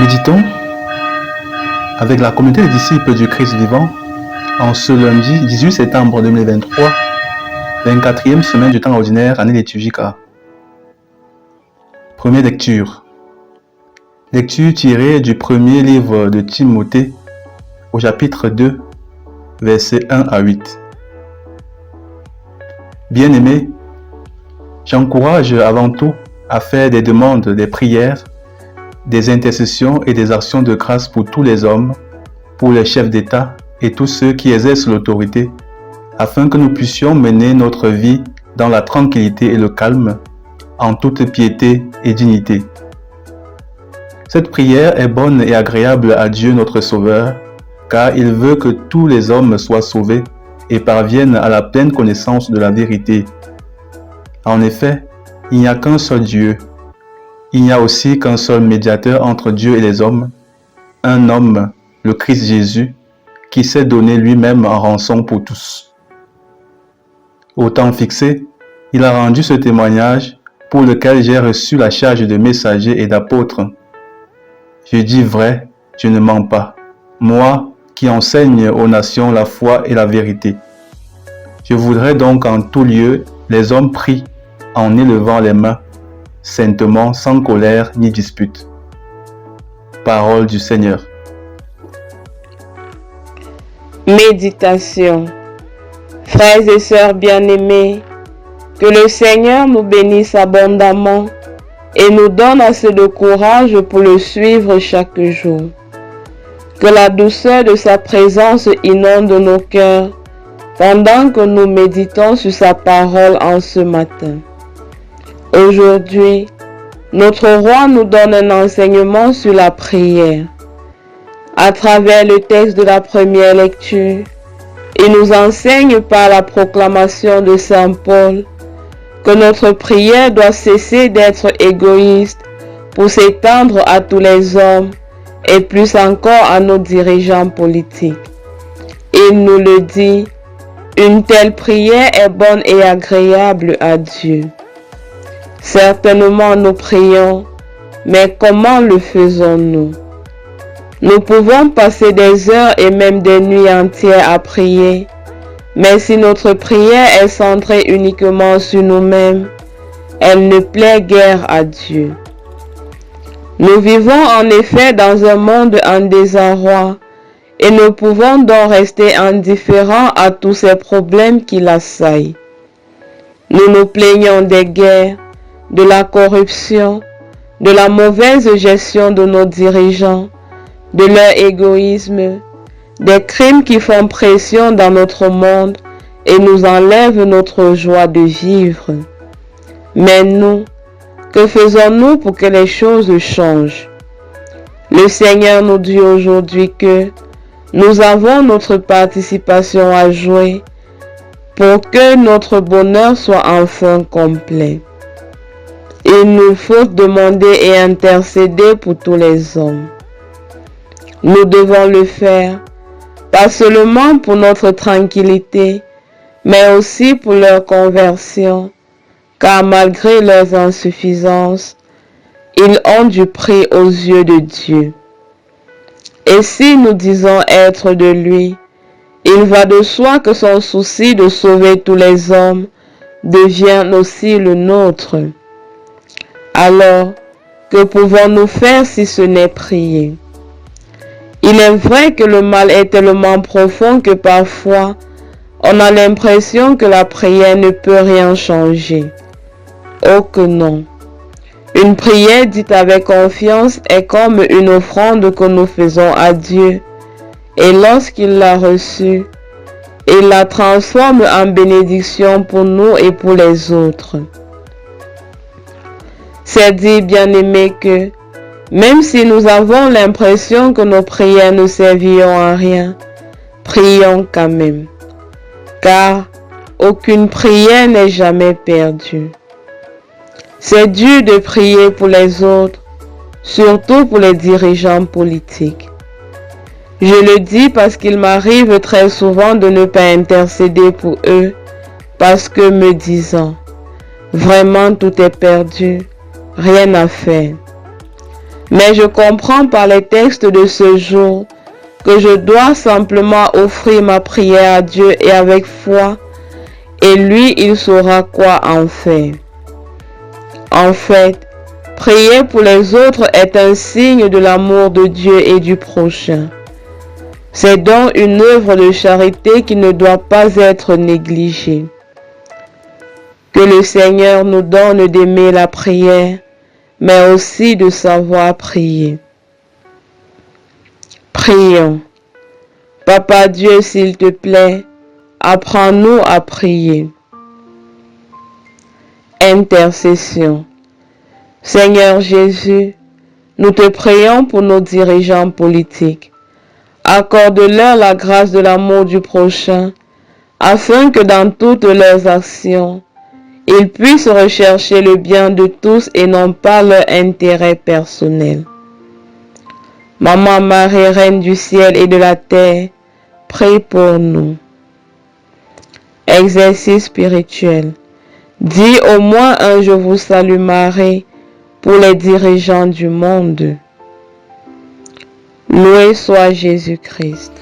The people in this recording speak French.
Méditons avec la communauté des disciples du Christ vivant en ce lundi 18 septembre 2023, 24e semaine du temps ordinaire, année liturgique A. Première lecture. Lecture tirée du premier livre de Timothée au chapitre 2, versets 1 à 8. Bien-aimés, j'encourage avant tout à faire des demandes, des prières, des intercessions et des actions de grâce pour tous les hommes, pour les chefs d'État et tous ceux qui exercent l'autorité, afin que nous puissions mener notre vie dans la tranquillité et le calme, en toute piété et dignité. Cette prière est bonne et agréable à Dieu notre Sauveur, car il veut que tous les hommes soient sauvés et parviennent à la pleine connaissance de la vérité. En effet, il n'y a qu'un seul Dieu. Il n'y a aussi qu'un seul médiateur entre Dieu et les hommes, un homme, le Christ Jésus, qui s'est donné lui-même en rançon pour tous. Au temps fixé, il a rendu ce témoignage pour lequel j'ai reçu la charge de messager et d'apôtre. Je dis vrai, je ne mens pas, moi qui enseigne aux nations la foi et la vérité. Je voudrais donc en tout lieu les hommes prient en élevant les mains, saintement, sans colère ni dispute. Parole du Seigneur. Méditation. Frères et sœurs bien-aimés, que le Seigneur nous bénisse abondamment et nous donne assez de courage pour le suivre chaque jour. Que la douceur de sa présence inonde nos cœurs pendant que nous méditons sur sa parole en ce matin. Aujourd'hui, notre roi nous donne un enseignement sur la prière. À travers le texte de la première lecture, il nous enseigne par la proclamation de Saint Paul que notre prière doit cesser d'être égoïste pour s'étendre à tous les hommes et plus encore à nos dirigeants politiques. Il nous le dit, une telle prière est bonne et agréable à Dieu. Certainement nous prions, mais comment le faisons-nous? Nous pouvons passer des heures et même des nuits entières à prier, mais si notre prière est centrée uniquement sur nous-mêmes, elle ne plaît guère à Dieu. Nous vivons en effet dans un monde en désarroi et nous pouvons donc rester indifférents à tous ces problèmes qui l'assaillent. Nous nous plaignons des guerres, de la corruption, de la mauvaise gestion de nos dirigeants, de leur égoïsme, des crimes qui font pression dans notre monde et nous enlèvent notre joie de vivre. Mais nous, que faisons-nous pour que les choses changent? Le Seigneur nous dit aujourd'hui que nous avons notre participation à jouer pour que notre bonheur soit enfin complet. Il nous faut demander et intercéder pour tous les hommes. Nous devons le faire, pas seulement pour notre tranquillité, mais aussi pour leur conversion, car malgré leurs insuffisances, ils ont du prix aux yeux de Dieu. Et si nous disons être de lui, il va de soi que son souci de sauver tous les hommes devient aussi le nôtre. Alors, que pouvons-nous faire si ce n'est prier? Il est vrai que le mal est tellement profond que parfois, on a l'impression que la prière ne peut rien changer. Oh que non! Une prière dite avec confiance est comme une offrande que nous faisons à Dieu, et lorsqu'il l'a reçue, il la transforme en bénédiction pour nous et pour les autres. C'est dire, bien-aimés, que même si nous avons l'impression que nos prières ne serviront à rien, prions quand même, car aucune prière n'est jamais perdue. C'est dur de prier pour les autres, surtout pour les dirigeants politiques. Je le dis parce qu'il m'arrive très souvent de ne pas intercéder pour eux, parce que me disant, vraiment tout est perdu, rien à faire. Mais je comprends par les textes de ce jour que je dois simplement offrir ma prière à Dieu et avec foi, et lui, il saura quoi en faire. En fait, prier pour les autres est un signe de l'amour de Dieu et du prochain. C'est donc une œuvre de charité qui ne doit pas être négligée. Que le Seigneur nous donne d'aimer la prière, mais aussi de savoir prier. Prions. Papa Dieu, s'il te plaît, apprends-nous à prier. Intercession. Seigneur Jésus, nous te prions pour nos dirigeants politiques. Accorde-leur la grâce de l'amour du prochain, afin que dans toutes leurs actions, ils puissent rechercher le bien de tous et non pas leur intérêt personnel. Maman Marie, Reine du ciel et de la terre, prie pour nous. Exercice spirituel. Dis au moins un Je vous salue Marie pour les dirigeants du monde. Loué soit Jésus-Christ.